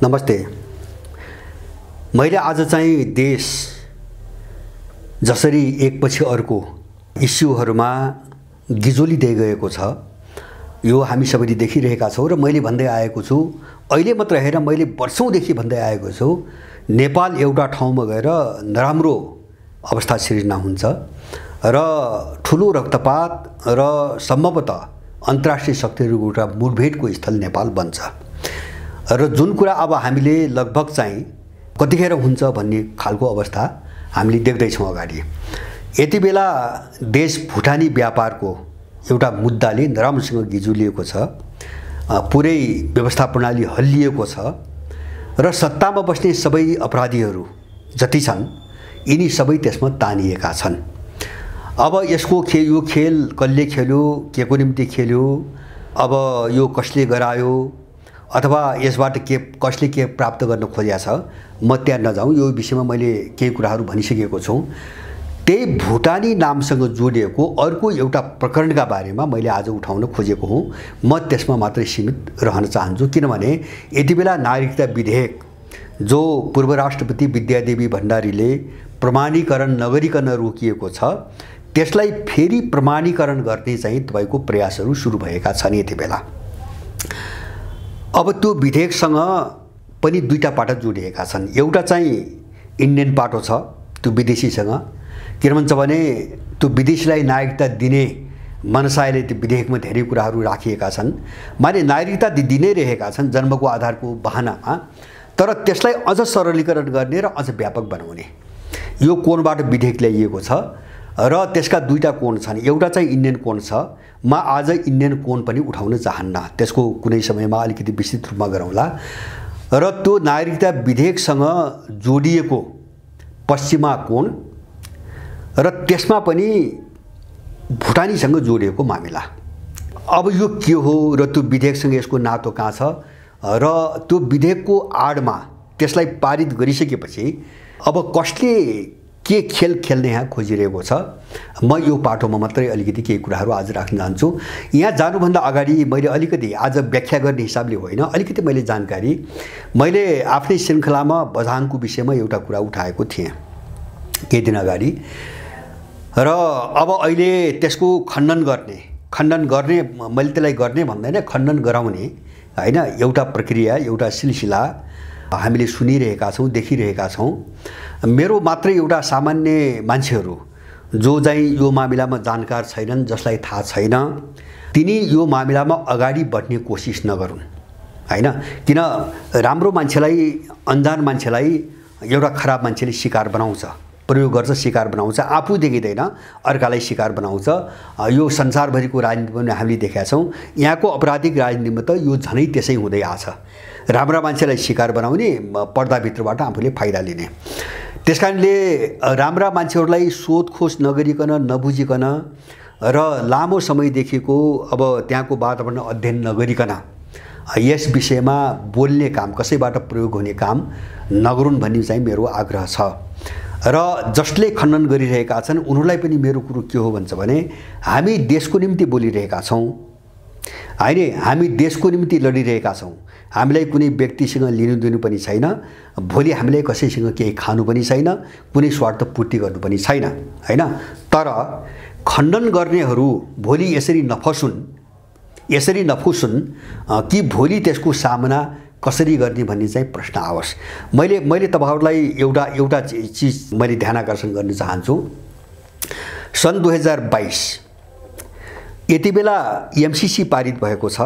नमस्ते। मैले आज चाहिँ देश जसरी एकपछि अर्को इस्युहरूमा गिजोलिँदै गएको छ यो हामी सबैले देखिरहेका छौँ र मैले भन्दै आएको छु, अहिले मात्र हेर मैले वर्षौंदेखि भन्दै आएको छु, नेपाल एउटा ठाउँमा गएर नराम्रो अवस्था सिर्जना हुन्छ र ठुलो रक्तपात र सम्भवतः अन्तर्राष्ट्रिय शक्तिहरूको एउटा मुठभेडको स्थल नेपाल बन्छ र जुन कुरा अब हामीले लगभग चाहिँ कतिखेर हुन्छ भन्ने खालको अवस्था हामीले देख्दैछौँ अगाडि। यति बेला देश भुटानी व्यापारको एउटा मुद्दाले नराम्रोसँग गिजुलिएको छ, पुरै व्यवस्था प्रणाली हल्लिएको छ र सत्तामा बस्ने सबै अपराधीहरू जति छन् यिनी सबै त्यसमा तानिएका छन्। अब यसको यो खेल कसले खेल्यो, केको निम्ति खेल्यो, अब यो कसले गरायो अथवा यसबाट के कसले के प्राप्त गर्न खोजेको छ, म त्यहाँ नजाउँ, यो विषयमा मैले केही कुराहरू भनिसकेको छु। त्यही भुटानी नामसँग जोडिएको अर्को एउटा प्रकरणका बारेमा मैले आज उठाउन खोजेको हुँ। म त्यसमा मात्रै सीमित रहन चाहन्छु, किनभने यति बेला नागरिकता विधेयक जो पूर्व राष्ट्रपति विद्यादेवी भण्डारीले प्रमाणीकरण नगरिकन रोकिएको छ, त्यसलाई फेरि प्रमाणीकरण गर्ने चाहिँ तपाईको प्रयासहरू सुरु भएका छन् यति बेला। अब त्यो विधेयकसँग पनि दुईटा पाटो जोडिएका छन्। एउटा चाहिँ इन्डियन पाटो छ, त्यो विदेशीसँग, के भन्छ भने त्यो विदेशीलाई नागरिकता दिने मनसायले त्यो विधेयकमा धेरै कुराहरू राखिएका छन्, माने नागरिकता दिनै रहेका छन् जन्मको आधारको बहानामा, तर त्यसलाई अझ सरलीकरण गर्ने र अझ व्यापक बनाउने यो कोणबाट विधेयक ल्याइएको छ र त्यसका दुईटा कोण छन्। एउटा चाहिँ इन्डियन कोण छ, म आज इन्डियन कोण पनि उठाउन चाहन्न, त्यसको कुनै समयमा अलिकति विस्तृत रूपमा गरौँला। र त्यो नागरिकता विधेयकसँग जोडिएको पश्चिमा कोण र त्यसमा पनि भुटानीसँग जोडिएको मामिला। अब यो के हो र त्यो विधेयकसँग यसको नातो कहाँ छ र त्यो विधेयकको आडमा त्यसलाई पारित गरिसकेपछि अब कसले के खेल खेल्ने यहाँ खोजिरहेको छ, म यो पाटोमा मात्रै अलिकति केही कुराहरू आज राख्न चाहन्छु। यहाँ जानुभन्दा अगाडि मैले अलिकति आज व्याख्या गर्ने हिसाबले होइन, अलिकति मैले जानकारी, मैले आफ्नै श्रृङ्खलामा बझाङको विषयमा एउटा कुरा उठाएको थिएँ केही दिन अगाडि र अब अहिले त्यसको खण्डन गर्ने मैले त्यसलाई गर्ने भन्दैन, खण्डन गराउने हैन, एउटा प्रक्रिया, एउटा सिलसिला हामीले सुनिरहेका छौँ, देखिरहेका छौँ। मेरो मात्रै एउटा सामान्य मान्छेहरू जो चाहिँ यो मामिलामा जानकार छैनन्, जसलाई थाहा छैन, तिनी यो मामिलामा अगाडि बढ्ने कोसिस नगरून् हैन। किन राम्रो मान्छेलाई, अन्जान मान्छेलाई एउटा खराब मान्छेले शिकार बनाउँछ, प्रयोग गर्छ, शिकार बनाउँछ, आफू देखिँदैन अर्कालाई शिकार बनाउँछ। यो संसारभरिको राजनीति पनि हामीले देखेका छौँ। यहाँको आपराधिक राजनीतिमा त यो झनै त्यसै हुँदै आछ, राम्रा मान्छेलाई शिकार बनाउने, पर्दाभित्रबाट आफूले फाइदा लिने। त्यसकारणले राम्रा मान्छेहरूलाई सोधखोज नगरिकन, नबुझिकन र लामो समयदेखिको अब त्यहाँको वातावरण अध्ययन नगरिकन यस विषयमा बोल्ने काम, कसैबाट प्रयोग हुने काम नगरून् भन्ने चाहिँ मेरो आग्रह छ। र जसले खण्डन गरिरहेका छन् उनीहरूलाई पनि मेरो कुरो के हो भन्छ भने, हामी देशको निम्ति बोलिरहेका छौँ हैन, हामी देशको निम्ति लडिरहेका छौँ, हामीलाई कुनै व्यक्तिसँग लिनुदिनु पनि छैन, भोलि हामीलाई कसैसँग केही खानु पनि छैन, कुनै स्वार्थ पूर्ति गर्नु पनि छैन हैन। तर खण्डन गर्नेहरू भोलि यसरी नफुसुन् कि भोलि त्यसको सामना कसरी गर्ने भन्ने चाहिँ प्रश्न आओस्। मैले तपाईहरुलाई एउटा चीज मैले ध्यान आकर्षण गर्न चाहन्छु। सन् 2022 यति बेला एमसीसी पारित भएको छ।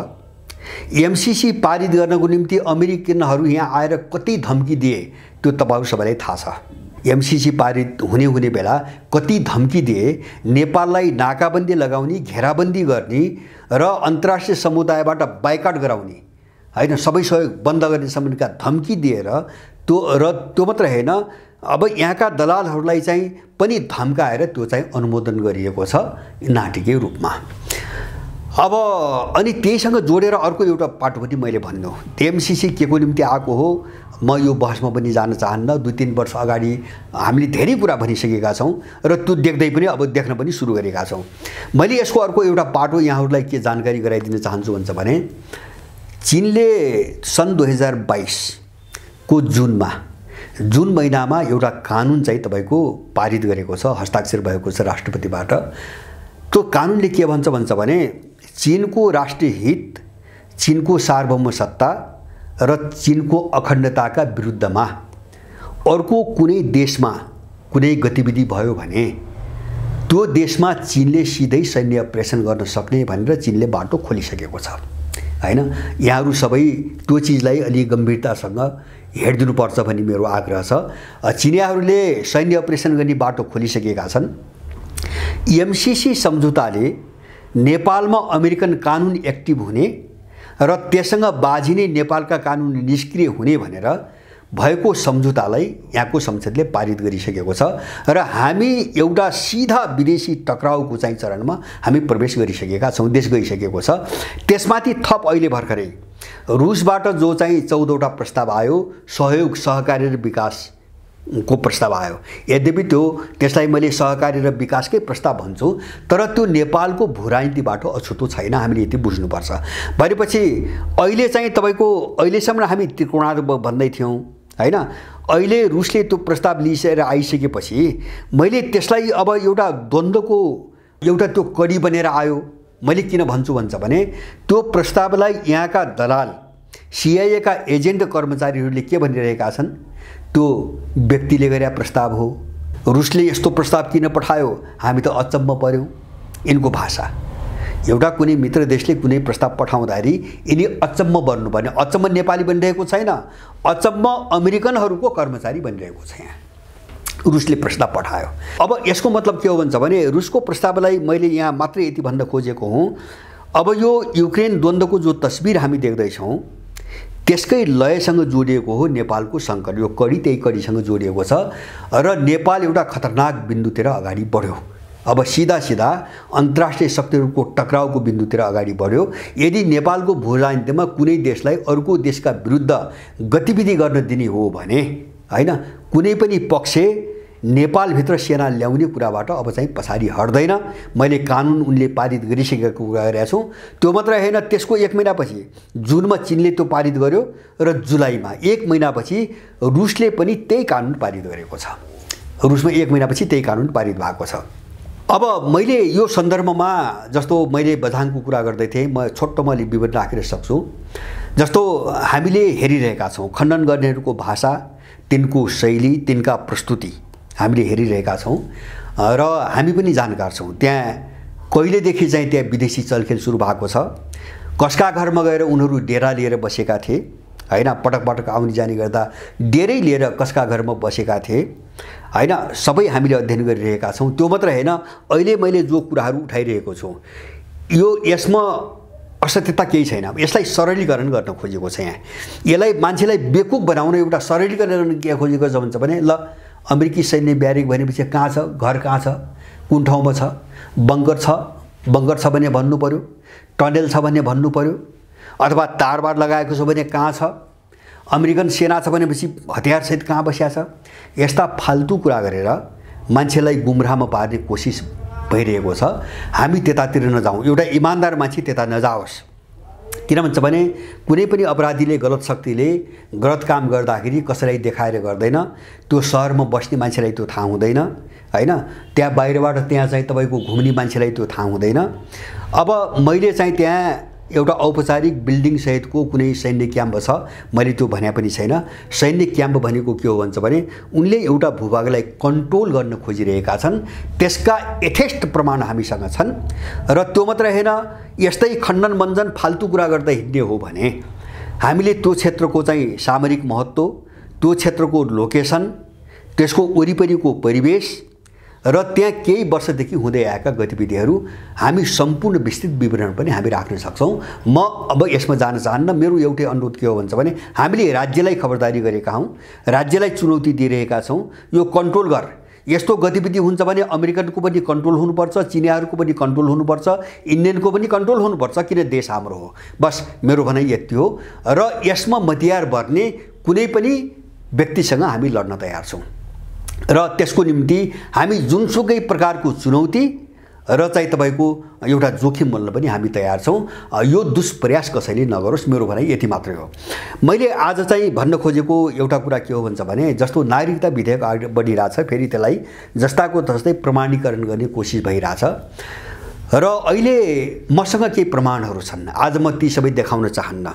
एमसीसी पारित गर्नको निम्ति अमेरिकनहरू यहाँ आएर कति धम्की दिए त्यो तपाईहरु सबैलाई थाहा छ। एमसीसी पारित हुने बेला कति धम्की दिए, नेपाललाई नाकाबन्दी लगाउने, घेराबन्दी गर्ने र अन्तर्राष्ट्रिय समुदायबाट बाइकाट गराउने हैन, सबै सहयोग बन्द गर्ने सम्बन्धका धम्की दिएर त्यो मात्र हैन, अब यहाँका दलालहरूलाई चाहिँ पनि धम्काएर त्यो चाहिँ अनुमोदन गरिएको छ नाटकीय रूपमा। अब अनि त्यहीसँग जोडेर अर्को एउटा पाटो पनि मैले भन्नु, एमसीसी के को निम्ति आएको हो म यो बहसमा पनि जान चाहन्न। 2-3 वर्ष अगाडि हामीले धेरै कुरा भनिसकेका छौं र त्यो देख्दै पनि अब देख्न पनि सुरु गरेका छौं। मैले यसको अर्को एउटा पाटो यहाँहरूलाई के जानकारी गराइदिन चाहन्छु भन्छ भने, चीनले सन् 2022 को जुन महिनामा एउटा कानुन चाहिँ तपाईको पारित गरेको छ, हस्ताक्षर भएको छ राष्ट्रपतिबाट। त्यो कानुनले के भन्छ भने चीनको राष्ट्रिय हित, चीनको सार्वभौम सत्ता र चीनको अखण्डताका विरुद्धमा अर्को कुनै देशमा कुनै गतिविधि भयो भने त्यो देशमा चीनले सिधै सैन्य अपरेसन गर्न सक्ने भनेर चीनले बाटो खोलिसकेको छ हैन। यहाँहरु सबै त्यो चीजलाई अलि गम्भीरतासँग हेर्दिनुपर्छ भन्ने मेरो आग्रह छ। चीनियाहरूले सैन्य अपरेसन गर्ने बाटो खोलिसकेका छन्। एमसीसी सम्झौताले नेपालमा अमेरिकन कानुन एक्टिभ हुने र त्यससँग बाजिने नेपालका कानुन निष्क्रिय हुने भनेर भएको सम्झौतालाई यहाँको संसदले पारित गरिसकेको छ र हामी एउटा सिधा विदेशी टक्राउको चाहिँ चरणमा हामी प्रवेश गरिसकेका छौं, देश गइसकेको छ। त्यसमाथि थप अहिले भर्खरै रुसबाट जो चाहिँ 14 वटा प्रस्ताव आयो, सहयोग, सहकारी र विकासको प्रस्ताव आयो। यद्यपि त्यसलाई मैले सहकारी र विकासकै प्रस्ताव भन्छु, तर त्यो नेपालको भूराजनीतिबाट अछुतो छैन, हामीले यति बुझ्नुपर्छ। भनेपछि अहिले चाहिँ तपाईको अहिलेसम्म हामी त्रिकोणात्मक भन्दै थियौं हैन। अहिले रुसले त्यो प्रस्ताव लिएर आइसकेपछि मैले त्यसलाई अब एउटा द्वन्द्वको एउटा त्यो कडी बनेर आयो। मैले किन भन्छु भने त्यो प्रस्तावलाई यहाँका दलाल, सीआईए का एजेन्ट कर्मचारीहरूले के भनिरहेका छन्, त्यो व्यक्तिले गरेका प्रस्ताव हो, रुसले यस्तो प्रस्ताव किन पठायो, हामी त अचम्म पर्यौं। यिनको भाषा एउटा कुनै मित्र देशले कुनै प्रस्ताव पठाउँदाखेरि यिनी अचम्म बन्नुपर्ने, अचम्म नेपाली बनिरहेको छैन, अचम्म अमेरिकनहरूको कर्मचारी बनिरहेको छ। यहाँ रुसले प्रस्ताव पठायो। अब यसको मतलब के हो भने रुसको प्रस्तावलाई मैले यहाँ मात्रै यति भन्न खोजेको हुँ, अब यो युक्रेन द्वन्द्वको जो तस्बिर हामी देख्दैछौँ त्यसकै लयसँग जोडिएको हो नेपालको सङ्कट। यो कडी त्यही कडीसँग जोडिएको छ र नेपाल एउटा खतरनाक बिन्दुतिर अगाडि बढ्यो। अब सीधा अन्तर्राष्ट्रिय शक्तिहरूको टक्राउको बिन्दुतिर अगाडि बढ्यो। यदि नेपालको भूराजनीतिमा कुनै देशलाई अर्को देशका विरुद्ध गतिविधि गर्न दिने हो भने हैन, कुनै पनि पक्ष नेपालभित्र सेना ल्याउने कुराबाट अब चाहिँ पछाडि हट्दैन। मैले कानुन उनले पारित गरिसकेको कुरा गरेको छु। त्यो मात्र हैन, त्यसको 1 महिनापछि जुनमा चीनले त्यो पारित गर्यो र जुलाईमा 1 महिनापछि रुसले पनि त्यही कानुन पारित गरेको छ। रुसमा 1 महिनापछि त्यही कानुन पारित भएको छ। अब मैले यो सन्दर्भमा जस्तो मैले बझाङको कुरा गर्दै थिएँ, म छोटोमा विवरण राखेर सक्छु। जस्तो हामीले हेरिरहेका छौँ खण्डन गर्नेहरूको भाषा, तिनको शैली, तिनका प्रस्तुति हामीले हेरिरहेका छौँ र हामी पनि जानकार छौँ। त्यहाँ कहिलेदेखि चाहिँ त्यहाँ विदेशी चलखेल सुरु भएको छ। कसका घरमा गएर उनीहरू डेरा लिएर बसेका थिए हैन, पटक आउने जाने गर्दा डेरै लिएर कसका घरमा बसेका थिए हैन, सबै हामीले अध्ययन गरिरहेका छौँ। त्यो मात्र हैन, अहिले मैले जो कुराहरू उठाइरहेको छु यो यसमा असत्यता केही छैन। यसलाई सरलीकरण गर्न खोजेको छ। यहाँ यसलाई मान्छेलाई बेकुफ बनाउन एउटा सरलीकरण के खोजेको छ भने ल अमेरिकी सैन्य ब्यारेक भनेपछि कहाँ छ, घर कहाँ छ, कुन ठाउँमा छ, बङ्कर छ भने भन्नु पर्यो, टनेल छ भने भन्नु पर्यो, अथवा तारबार लगाएको छ भने कहाँ छ, अमेरिकन सेना छ भनेपछि हतियारसहित कहाँ बस्या छ। यस्ता फाल्तु कुरा गरेर मान्छेलाई गुमराहमा पार्ने कोसिस भइरहेको छ। हामी त्यतातिर नजाउँ, एउटा इमानदार मान्छे त्यता नजाओस्। किन भन्छ भने कुनै पनि अपराधीले, गलत शक्तिले गलत काम गर्दाखेरि कसैलाई देखाएर गर्दैन, त्यो शहरमा बस्ने मान्छेलाई त्यो थाहा हुँदैन हैन, त्यहाँ बाहिरबाट त्यहाँ चाहिँ तपाईको घुम्ने मान्छेलाई त्यो थाहा हुँदैन। अब मैले चाहिँ त्यहाँ एउटा औपचारिक बिल्डिङ सहितको कुनै सैन्य क्याम्प छ, मैले त्यो भने पनि छैन। सैन्य क्याम्प भनेको के हो भने उनले एउटा भूभागलाई कन्ट्रोल गर्न खोजिरहेका छन्, त्यसका यथेष्ट प्रमाण हामीसँग छन्। र त्यो मात्र हैन, यस्तै खण्डन मञ्जन फाल्तु कुरा गर्दै हिँड्ने हो भने हामीले त्यो क्षेत्रको चाहिँ सामरिक महत्त्व, त्यो क्षेत्रको लोकेसन, त्यसको वरिपरिको परिवेश र त्यहाँ केही वर्षदेखि हुँदै आएका गतिविधिहरू हामी सम्पूर्ण विस्तृत विवरण पनि हामी राख्न सक्छौँ। म अब यसमा जान चाहन्न। मेरो एउटै अनुरोध के हो भने हामीले राज्यलाई खबरदारी गरेका हौँ, राज्यलाई चुनौती दिइरहेका छौँ, यो कन्ट्रोल गर। यस्तो गतिविधि हुन्छ भने अमेरिकनको पनि कन्ट्रोल हुनुपर्छ, चिनियाहरूको पनि कन्ट्रोल हुनुपर्छ, इन्डियनको पनि कन्ट्रोल हुनुपर्छ, किन देश हाम्रो हो। बस मेरो भनाइ यति हो। र यसमा मतियार बर्ने कुनै पनि व्यक्तिसँग हामी लड्न तयार छौँ र त्यसको निम्ति हामी जुनसुकै प्रकारको चुनौती र चाहिँ तपाईको एउटा जोखिम मोल्न पनि हामी तयार छौं। यो दुष्प्रयास कसैले नगरोस्, मेरो भनाइ यति मात्रै हो। मैले आज चाहिँ भन्न खोजेको एउटा कुरा के हो भन्छ भने जस्तो नागरिकता विधेयक अगाडि बढिरहेछ, फेरि त्यसलाई जस्ताको तस्तै प्रमाणीकरण गर्ने कोसिस भइरहेछ र अहिले मसँग केही प्रमाणहरू छन्। आज म ती सबै देखाउन चाहन्न।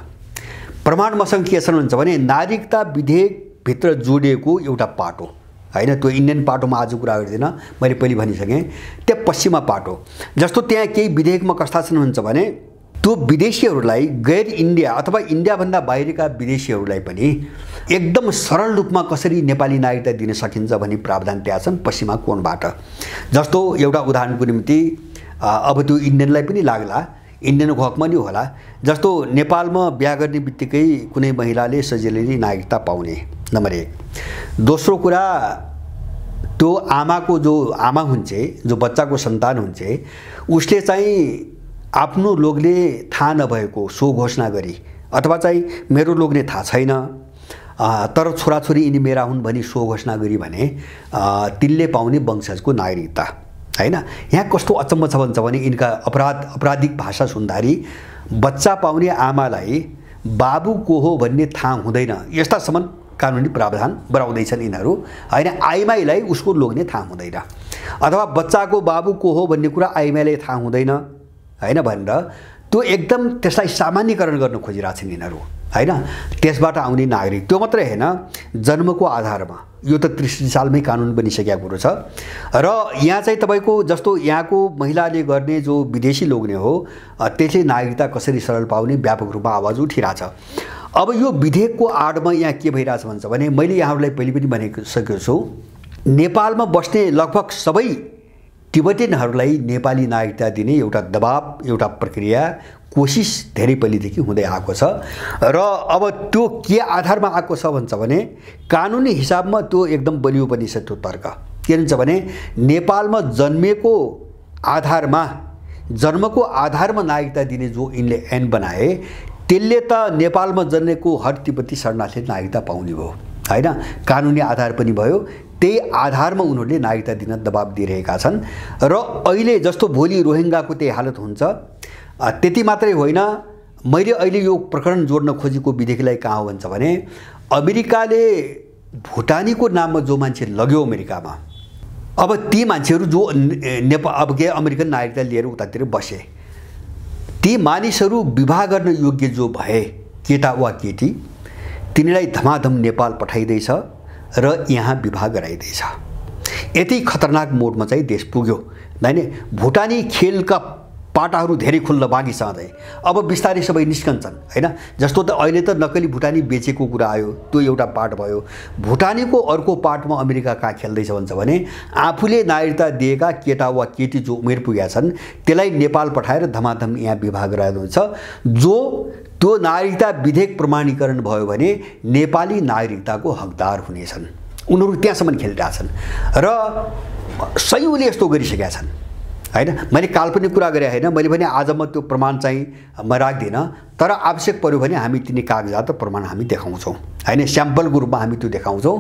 प्रमाण मसँग के छन् भन्छ भने नागरिकता विधेयकभित्र जोडिएको एउटा पाटो हैन, त्यो इन्डियन पाटोमा आज कुरा गर्दिनँ, मैले पहिले भनिसकेँ, त्यो पश्चिमा पाटो। जस्तो त्यहाँ केही विधेयकमा कस्ता छन् भन्छ भने त्यो विदेशीहरूलाई गैर इन्डिया अथवा इन्डियाभन्दा बाहिरका विदेशीहरूलाई पनि एकदम सरल रूपमा कसरी नेपाली नागरिकता दिन सकिन्छ भन्ने प्रावधान त्यहाँ छन् पश्चिमा कोणबाट। जस्तो एउटा उदाहरणको निम्ति अब त्यो इन्डियनलाई पनि लाग्ला, इन्डियनको हकमा नि होला। जस्तो नेपालमा बिहा गर्ने बित्तिकै कुनै महिलाले सजिलै नागरिकता पाउने, नम्बर 1। दोस्रो कुरा, त्यो आमाको जो आमा हुन्छ, जो बच्चाको सन्तान हुन्छ, उसले चाहिँ आफ्नो लोग्ने थाहा नभएको सो घोषणा गरी अथवा चाहिँ मेरो लोग्ने थाहा छैन तर छोराछोरी यिनी मेरा हुन् भनी सो घोषणा गरी भने तिनले पाउने वंशजको नागरिकता हैन। यहाँ कस्तो अचम्म छ भन्छ भने यिनका अपराधिक भाषा सुन्दाखेरि बच्चा पाउने आमालाई बाबु को हो भन्ने थाहा हुँदैन, यस्तासम्म कानुनी प्रावधान बनाउँदैछन् यिनीहरू हैन। आइमाईलाई उसको लोग्ने थाहा हुँदैन अथवा बच्चाको बाबु को हो भन्ने कुरा आइमाईलाई थाहा हुँदैन हैन भनेर त्यो एकदम त्यसलाई सामान्यकरण गर्न खोजिरहेछन् यिनीहरू हैन। त्यसबाट आउने नागरिक त्यो मात्रै हैन, जन्मको आधारमा यो त 63 सालमै कानुन बनिसकेको कुरो छ। र यहाँ चाहिँ तपाईको जस्तो यहाँको महिलाले गर्ने जो विदेशी लोग्ने हो त्यसले नागरिकता कसरी सरल पाउने व्यापक रूपमा आवाज उठिरहेछ। अब यो विधेयकको आडमा यहाँ के भइरहेछ भन्छ भने मैले यहाँहरूलाई पहिले पनि भनिसकेको छु, नेपालमा बस्ने लगभग सबै तिब्बतीयनहरूलाई नेपाली नागरिकता दिने एउटा दबाव, एउटा प्रक्रिया, कोसिस धेरै पहिलेदेखि हुँदै आएको छ। र अब त्यो के आधारमा आएको छ भन्छ भने कानुनी हिसाबमा त्यो एकदम बलियो पनि छ त्यो तर्क। के भन्छ भने नेपालमा जन्मेको आधारमा नागरिकता दिने जो यिनले ऐन बनाए त्यसले त नेपालमा जन्मेको हर तिब्बती शरणार्थीले नागरिकता पाउने भयो हैन, कानुनी आधार पनि भयो। त्यही आधारमा उनीहरूले नागरिकता दिन दबाब दिइरहेका छन्। र अहिले जस्तो भोलि रोहिङ्गाको त्यही हालत हुन्छ। त्यति मात्रै होइन, मैले अहिले यो प्रकरण जोड्न खोजेको विधेयकलाई कहाँ हो भन्छ भने अमेरिकाले भुटानीको नाममा जो मान्छे लग्यो अमेरिकामा, अब ती मान्छेहरू जो अब के अमेरिकन नागरिकता लिएर उतातिर बसे, ती मानिसहरू विवाह गर्न योग्य जो भए केटा वा केटी तिनीलाई धमाधम नेपाल पठाइदैछ र यहाँ विवाह गराइदैछ। यति खतरनाक मोडमा चाहिँ देश पुग्यो हैन। भुटानी खेलका पाटाहरू धेरै खुल्न बाँकी छँदै अब बिस्तारै सबै निस्कन्छन् हैन। जस्तो त अहिले त नक्कली भुटानी बेचेको कुरा आयो, त्यो एउटा पार्ट भयो। भुटानीको अर्को पार्टमा अमेरिका कहाँ खेल्दैछ भन्छ भने आफूले नागरिकता दिएका केटा वा केटी जो उमेर पुगेका छन् त्यसलाई नेपाल पठाएर धमाधम यहाँ विवाह गराइदिन्छ। जो त्यो नागरिकता विधेयक प्रमाणीकरण भयो भने नेपाली नागरिकताको हकदार हुनेछन्। उनीहरू त्यहाँसम्म खेलिरहेछन् र सयौँले यस्तो गरिसकेका छन् हैन। मैले काल्पनिक कुरा गरे हैन, मैले भने आज म त्यो प्रमाण चाहिँ म राख्दिनँ, तर आवश्यक पर्यो भने हामी तिनी कागजात र प्रमाण हामी देखाउँछौँ हैन। स्याम्पलको रूपमा हामी त्यो देखाउँछौँ।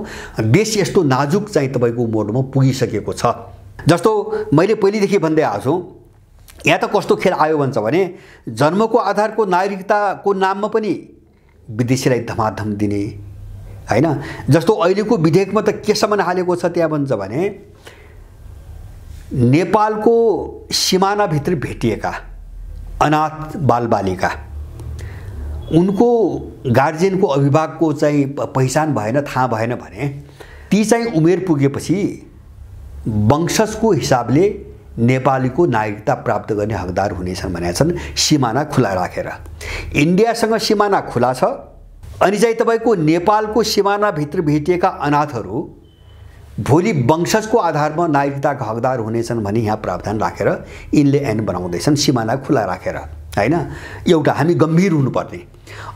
देश यस्तो नाजुक चाहिँ तपाईँको मोडमा पुगिसकेको छ। जस्तो मैले पहिलेदेखि भन्दै आएको छु, यहाँ त कस्तो खेल आयो भन्छ भने जन्मको आधारको नागरिकताको नाममा पनि विदेशीलाई धमाधम दिने हैन। जस्तो अहिलेको विधेयकमा त केसम्म हालेको छ त्यहाँ भन्छ भने नेपालको सिमानाभित्र भेटिएका अनाथ बालबालिका उनको गार्जियनको अभिभावकको चाहिँ पहिचान भएन, थाहा भएन भने ती चाहिँ उमेर पुगेपछि वंशजको हिसाबले नेपालीको नागरिकता प्राप्त गर्ने हकदार हुनेछन् भनेका छन्, सिमाना खुला राखेर। इन्डियासँग सिमाना खुला छ अनि चाहिँ तपाईको नेपालको सिमानाभित्र भेटिएका अनाथहरू भोलि वंशजको आधारमा नागरिकताका हकदार हुनेछन् भनी यहाँ प्रावधान राखेर यिनले ऐन बनाउँदैछन्, सिमाना खुला राखेर हैन। एउटा हामी गम्भीर हुनुपर्ने।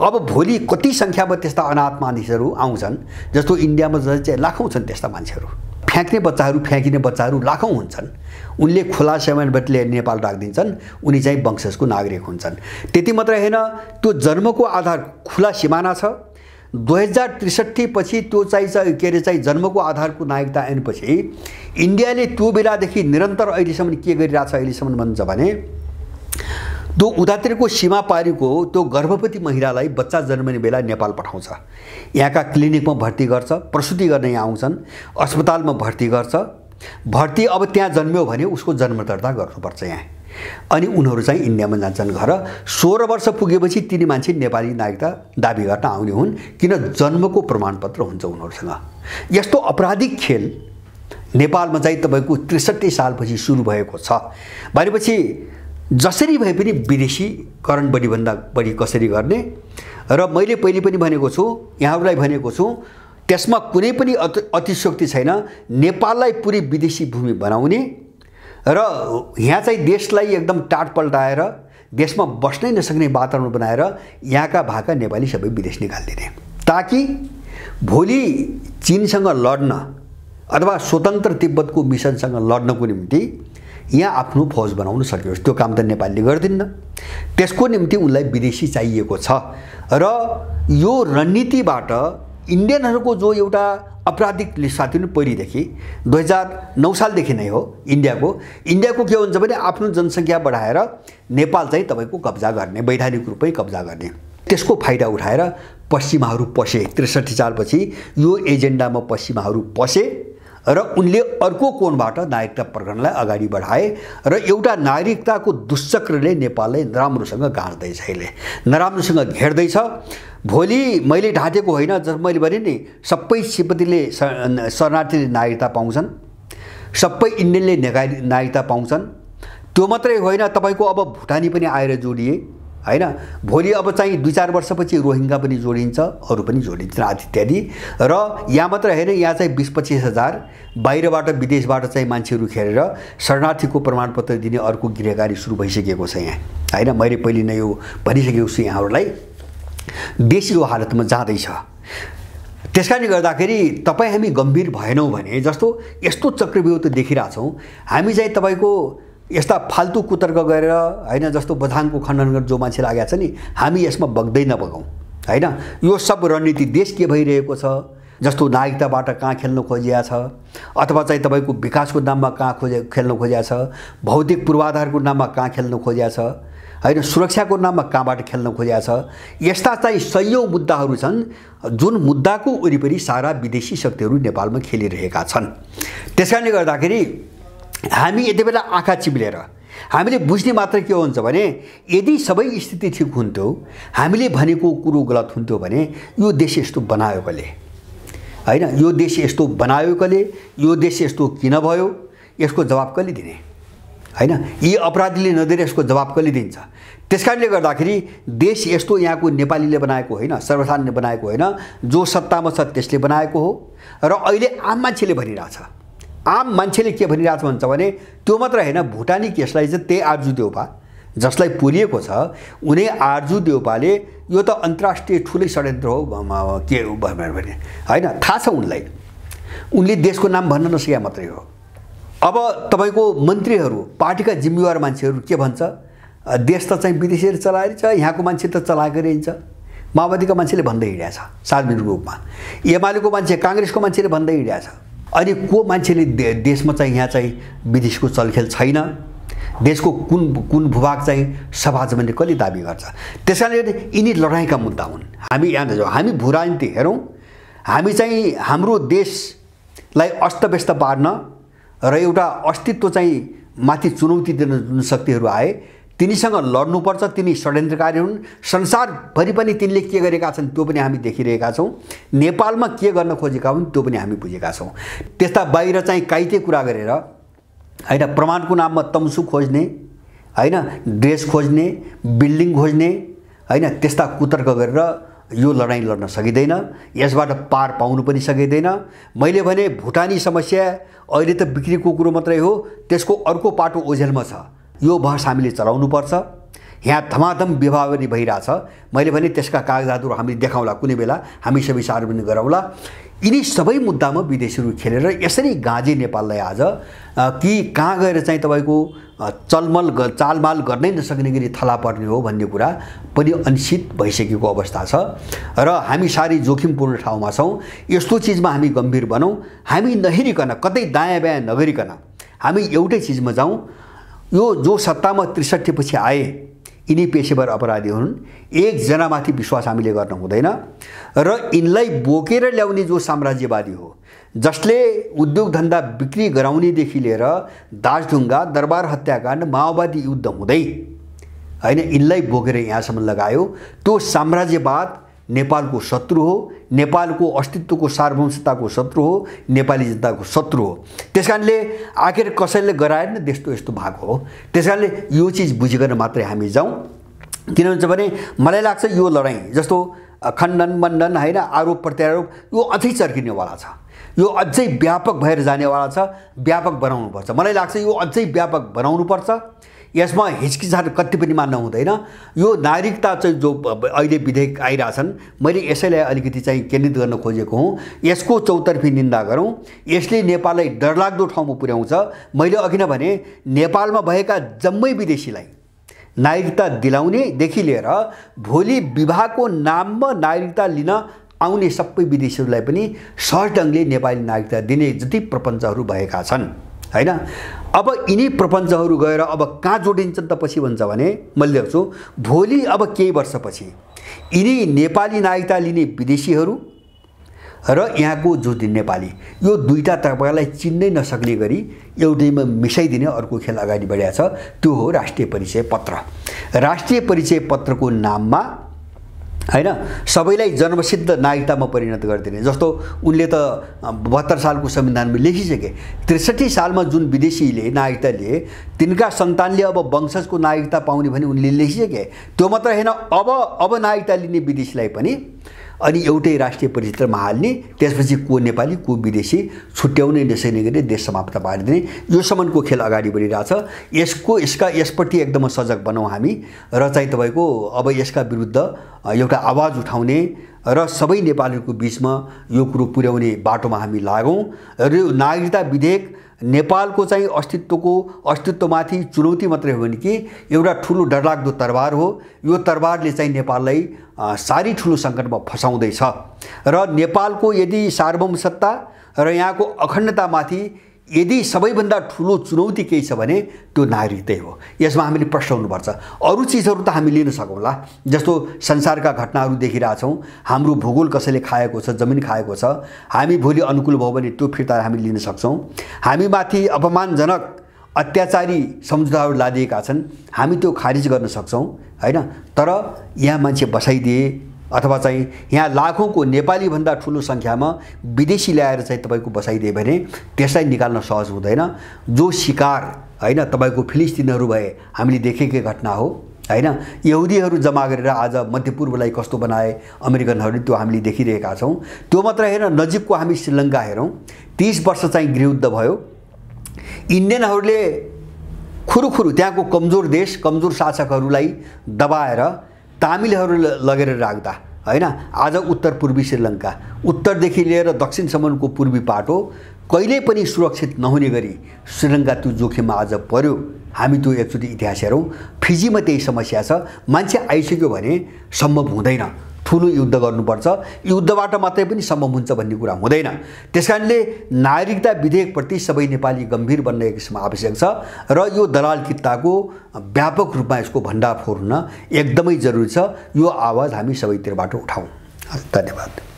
अब भोलि कति सङ्ख्यामा त्यस्ता अनाथ मानिसहरू आउँछन्, जस्तो इन्डियामा चाहिँ लाखौँ छन् त्यस्ता मान्छेहरू, फ्याँक्ने बच्चाहरू, फ्याँकिने बच्चाहरू लाखौँ हुन्छन्। उनले खुला सेवाबाट ल्याएर नेपाल राखिदिन्छन्, उनी चाहिँ वंशजको नागरिक हुन्छन्। त्यति मात्रै होइन, त्यो जन्मको आधार खुला सिमाना छ 2063 पछि त्यो चाहिँ के अरे चाहिँ जन्मको आधारको नागरिकता ऐनपछि इन्डियाले त्यो बेलादेखि निरन्तर अहिलेसम्म के गरिरहेछ अहिलेसम्म भन्छ भने त्यो उतातिरको सीमा पारीको त्यो गर्भवती महिलालाई बच्चा जन्मने बेला नेपाल पठाउँछ। यहाँका क्लिनिकमा भर्ती गर्छ, प्रसुति गर्न यहाँ आउँछन्, अस्पतालमा भर्ती गर्छ। भर्ती अब त्यहाँ जन्म्यो भने उसको जन्म दर्ता गर्नुपर्छ यहाँ, अनि उनीहरू चाहिँ इन्डियामा जान्छन् घर। 16 वर्ष पुगेपछि तिनी मान्छे नेपाली नागरिकता दाबी गर्न आउने हुन्, किन जन्मको प्रमाणपत्र हुन्छ उनीहरूसँग। यस्तो अपराधिक खेल नेपालमा चाहिँ तपाईँको 63 सालपछि सुरु भएको छ भनेपछि जसरी भए पनि विदेशीकरण बढीभन्दा बढी कसरी गर्ने। र मैले पहिले पनि भनेको छु, यहाँहरूलाई भनेको छु, त्यसमा कुनै पनि अतिशयोक्ति छैन। नेपाललाई पुरै विदेशी भूमि बनाउने र यहाँ चाहिँ देशलाई एकदम टाट पल्टाएर देशमा बस्नै नसक्ने वातावरण बनाएर यहाँका भाका नेपाली सबै विदेश निकालिदिने, ताकि भोलि चीनसँग लड्न अथवा स्वतन्त्र तिब्बतको मिसनसँग लड्नको निम्ति यहाँ आफ्नो फौज बनाउन सकियोस्। त्यो काम त नेपालले गर्दिन्न, त्यसको निम्ति उनलाई विदेशी चाहिएको छ। र यो रणनीतिबाट इन्डियनहरूको जो एउटा आपराधिक साथी पनि पहिलेदेखि 2009 सालदेखि नै हो इन्डियाको के हुन्छ भने आफ्नो जनसङ्ख्या बढाएर नेपाल चाहिँ तपाईँको कब्जा गर्ने, वैधानिक रूपमै कब्जा गर्ने, त्यसको फाइदा उठाएर पश्चिमाहरू पसे। 63 सालपछि यो एजेन्डामा पश्चिमाहरू पसे र उनले अर्को कोणबाट नागरिकता प्रकरणलाई अगाडि बढाए र एउटा नागरिकताको दुश्चक्रले नेपाललाई नराम्रोसँग गाँच्दैछ, यसले नराम्रोसँग घेर्दैछ। भोलि मैले ढाँटेको होइन, जब मैले भने नि सबै सिपतिले शरणार्थीले नागरिकता पाउँछन्, सबै इन्डियनले नागरिकता पाउँछन्। त्यो मात्रै होइन, तपाईँको अब भुटानी पनि आएर जोडिए हैन। भोलि अब चाहिँ 2-4 वर्षपछि रोहिङ्गा पनि जोडिन्छ, अरू पनि जोडिन्छ इत्यादि। र यहाँ मात्र होइन, यहाँ चाहिँ 20-25 हजार बाहिरबाट विदेशबाट चाहिँ मान्छेहरू खेरेर शरणार्थीको प्रमाणपत्र दिने अर्को गृहकारी सुरु भइसकेको छ यहाँ हैन। मैले पहिले नै यो भनिसकेको छु यहाँहरूलाई, देश यो हालतमा जाँदैछ। त्यसकारणले गर्दाखेरि तपाईँ हामी गम्भीर भएनौँ भने जस्तो यस्तो चक्रव्यूह त देखिरहेछौँ हामी चाहिँ तपाईँको यस्ता फाल्तु कुतर्क गरेर हैन, जस्तो बझाङको खण्डन गरेर जो मान्छे लागेको छ नि, हामी यसमा बग्दै नबगौँ हैन। यो सब रणनीति देश के भइरहेको छ, जस्तो नागरिकताबाट कहाँ खेल्न खोजिया छ, अथवा चाहिँ तपाईँको विकासको नाममा कहाँ खेल्न खोजिया छ, भौतिक पूर्वाधारको नाममा कहाँ खेल्न खोजिया छ हैन, सुरक्षाको नाममा कहाँबाट खेल्न खोजिया छ। यस्ता चाहिँ सयौं मुद्दाहरू छन् जुन मुद्दाको वरिपरि सारा विदेशी शक्तिहरू नेपालमा खेलिरहेका छन्। त्यसकारणले गर्दाखेरि हामी यति बेला आँखा चिम्लेर हामीले बुझ्ने मात्र के हुन्छ भने यदि सबै स्थिति ठिक हुन्थ्यो, हामीले भनेको कुरो गलत हुन्थ्यो भने यो देश यस्तो बनायो कसले हैन, यो देश यस्तो बनायो कसले, यो देश यस्तो किन भयो, यसको जवाब कसले दिने हैन। यी अपराधीले नदिएर यसको जवाब कसले दिन्छ। त्यसकारणले गर्दाखेरि देश यस्तो यहाँको नेपालीले बनाएको होइन, सर्वसाधारणले बनाएको होइन, जो सत्तामा छ त्यसले बनाएको हो। र अहिले आम मान्छेले भनिरहेछ, आम मान्छेले के भनिरहेछ भन्छ भने त्यो मात्र होइन, भुटानी केसलाई चाहिँ त्यही आर्जु देउपा जसलाई पुरिएको छ, उनी आर्जु देउपाले यो त अन्तर्राष्ट्रिय ठुलै षड्यन्त्र हो के हो भने हैन, थाहा छ उनलाई, उनले देशको नाम भन्न नसके मात्रै हो। अब तपाईँको मन्त्रीहरू पार्टीका जिम्मेवार मान्छेहरू के भन्छ, देश त चाहिँ विदेशीले चलाएर छ, यहाँको मान्छे त चलाएको रहन्छ। माओवादीका मान्छेले भन्दै हिँडेछ सार्वजनिक रूपमा, एमालेको मान्छे, काङ्ग्रेसको मान्छेले भन्दै हिँडेछ। अनि को मान्छेले देशमा चाहिँ यहाँ चाहिँ विदेशको चलखेल छैन, देशको कुन भूभाग चाहिँ सभा जमिनले कसले दाबी गर्छ। त्यसकारणले यिनी लडाइँका मुद्दा हुन्। हामी यहाँ नजाउँ, हामी भू राजनीति हेरौँ, हामी चाहिँ हाम्रो देशलाई अस्तव्यस्त पार्न र एउटा अस्तित्व चाहिँ माथि चुनौती दिन जुन शक्तिहरू आए तिनीसँग लड्नुपर्छ। तिनी षड्यन्त्रकारी हुन्, संसारभरि पनि तिनले के गरेका छन् त्यो पनि हामी देखिरहेका छौँ, नेपालमा के गर्न खोजेका हुन् त्यो पनि हामी बुझेका छौँ। त्यस्ता बाहिर चाहिँ काइते कुरा गरेर हैन, प्रमाणको नाममा तम्सु खोज्ने हैन, ड्रेस खोज्ने, बिल्डिङ खोज्ने हैन, त्यस्ता कुतर्क गरेर यो लडाइँ लड्न सकिँदैन, यसबाट पार पाउनु पनि सकिँदैन। मैले भने भुटानी समस्या अहिले त बिक्रीको कुरो मात्रै हो, त्यसको अर्को पाटो ओझेलमा छ। यो बहस हामीले चलाउनुपर्छ। यहाँ धमाधम विभावरी भइरहेछ। मैले भने त्यसका कागजातहरू हामीले देखाउँला, कुनै बेला हामी सबै सार्वजनिक गराउँला। यिनी सबै मुद्दामा विदेशीहरू खेलेर यसरी गाँजे नेपाललाई आज कि कहाँ गएर चाहिँ तपाईँको चालमाल गर्नै नसक्ने गरी थला पर्ने हो भन्ने कुरा पनि अनिश्चित भइसकेको अवस्था छ र हामी साह्रै जोखिमपूर्ण ठाउँमा छौँ। यस्तो चिजमा हामी गम्भीर बनौँ, हामी नहेरिकन कतै दायाँ बायाँ नगरिकन हामी एउटै चिजमा जाउँ। यो जो सत्तामा 63 पछि आए यिनी पेशेवर अपराधी हुन्, एकजनामाथि विश्वास हामीले गर्न हुँदैन र यिनलाई बोकेर ल्याउने जो साम्राज्यवादी हो जसले उद्योग धन्दा बिक्री गराउनेदेखि लिएर दासढुङ्गा, दरबार हत्याकाण्ड, माओवादी युद्ध हुँदै हैन यिनलाई बोकेर यहाँसम्म लगायो, त्यो साम्राज्यवाद नेपालको शत्रु हो, नेपालको अस्तित्वको सार्वभौमताको शत्रु हो, नेपाली जनताको शत्रु हो। त्यसकारणले आखिर कसैले गराएर न त्यस्तो यस्तो भएको हो। त्यसकारणले यो चिज बुझिकन मात्रै हामी जाउँ। किन भन्छ भने मलाई लाग्छ यो लडाईँ जस्तो खण्डन मण्डन हैन आरोप प्रत्यारोप यो अझै चर्किनेवाला छ, यो अझै व्यापक भएर जानेवाला छ। व्यापक बनाउनुपर्छ, मलाई लाग्छ यो अझै व्यापक बनाउनुपर्छ। यसमा हिचकिचाट कति पनि मान्न हुँदैन। यो नागरिकता चाहिँ जो अहिले विधेयक आइरहेछन्, मैले यसैलाई अलिकति चाहिँ केन्द्रित गर्न खोजेको हुँ। यसको चौतर्फी निन्दा गरौँ। यसले नेपाललाई डरलाग्दो ठाउँमा पुर्याउँछ। मैले अघि नै भने नेपालमा भएका जम्मै विदेशीलाई नागरिकता दिलाउनेदेखि लिएर भोलि विवाहको नाममा नागरिकता लिन आउने सबै विदेशीहरूलाई पनि सहज ढङ्गले नेपाली नागरिकता दिने जति प्रपञ्चहरू भएका छन् हैन। अब यिनी प्रपञ्चहरू गएर अब कहाँ जोडिन्छन् त पछि भन्छ भने मैले देख्छु भोलि अब केही वर्षपछि यिनी नेपाली नागरिकता लिने विदेशीहरू र यहाँको जो नेपाली यो दुईटा तपाईँलाई चिन्नै नसक्ने गरी एउटैमा मिसाइदिने अर्को खेल अगाडि बढाएको छ। त्यो हो राष्ट्रिय परिचय पत्र। राष्ट्रिय परिचय पत्रको नाममा हैन सबैलाई जन्मसिद्ध नागरिकतामा परिणत गरिदिने जस्तो उनले त 72 सालको संविधानमा लेखिसके। 63 सालमा जुन विदेशीले नागरिकता लिए तिनका सन्तानले अब वंशजको नागरिकता पाउने भने उनले लेखिसके। त्यो मात्र हैन, अब नागरिकता लिने विदेशीलाई पनि अनि एउटै राष्ट्रिय परिचयमा हाल्ने, त्यसपछि को नेपाली को विदेशी छुट्याउनै नसक्ने गरी देश समाप्त पारिदिने यो सम्मको खेल अगाडि बढिरहेछ। यसपट्टि एकदम सजग बनाउँ हामी र चाहिँ तपाईँको अब यसका विरुद्ध एउटा आवाज उठाउने र सबै नेपालीहरूको बिचमा यो कुरो पुर्याउने बाटोमा हामी लागौँ। र यो नागरिकता विधेयक नेपालको चाहिँ अस्तित्वमाथि चुनौती मात्रै हो भने कि एउटा ठुलो डरलाग्दो तरबार हो। यो तरबारले चाहिँ नेपाललाई साह्रै ठुलो सङ्कटमा फसाउँदैछ र नेपालको यदि सार्वभौम सत्ता र यहाँको अखण्डतामाथि यदि सबैभन्दा ठुलो चुनौती केही छ भने त्यो नागरिकतै हो। यसमा हामीले प्रश्न हुनुपर्छ। अरू चिजहरू त हामी लिन सकौँला, जस्तो संसारका घटनाहरू देखिरहेछौँ, हाम्रो भूगोल कसैले खाएको छ, जमिन खाएको छ, हामी भोलि अनुकूल भयो भने त्यो फिर्ता हामी लिन सक्छौँ। हामीमाथि अपमानजनक अत्याचारी सम्झौताहरू लादिएका छन्, हामी त्यो खारिज गर्न सक्छौँ हैन। तर यहाँ मान्छे बसाइदिए अथवा चाहिँ यहाँ लाखौँको नेपालीभन्दा ठुलो सङ्ख्यामा विदेशी ल्याएर चाहिँ तपाईँको बसाइदिए भने त्यसलाई निकाल्न सहज हुँदैन। जो शिकार हैन तपाईँको फिलिस्तिनहरू भए हामीले देखेकै घटना हो हैन। यहुदीहरू जम्मा गरेर आज मध्यपूर्वलाई कस्तो बनाए अमेरिकनहरूले त्यो हामीले देखिरहेका छौँ। त्यो मात्र हेर, नजिकको हामी श्रीलङ्का हेरौँ, 30 वर्ष चाहिँ गृहयुद्ध भयो। इन्डियनहरूले खुरुखुरु त्यहाँको कमजोर देश कमजोर शासकहरूलाई दबाएर तामिलहरू लगेर राख्दा हैन आज उत्तर पूर्वी श्रीलङ्का, उत्तरदेखि लिएर दक्षिणसम्मको पूर्वी पाटो कहिल्यै पनि सुरक्षित नहुने गरी श्रीलङ्का त्यो जोखिममा आज पर्यो। हामी त्यो एकचोटि इतिहास हेरौँ। फिजीमा त्यही समस्या छ। मान्छे आइसक्यो भने सम्भव हुँदैन, ठुलो युद्ध गर्नुपर्छ, युद्धबाट मात्रै पनि सम्भव हुन्छ भन्ने कुरा हुँदैन। त्यसकारणले नागरिकता विधेयकप्रति सबै नेपाली गम्भीर बन्न एक किसिम आवश्यक छ र यो दलाल कित्ताको व्यापक रूपमा यसको भण्डाफोर हुन एकदमै जरुरी छ। यो आवाज हामी सबैतिरबाट उठाउँ। धन्यवाद।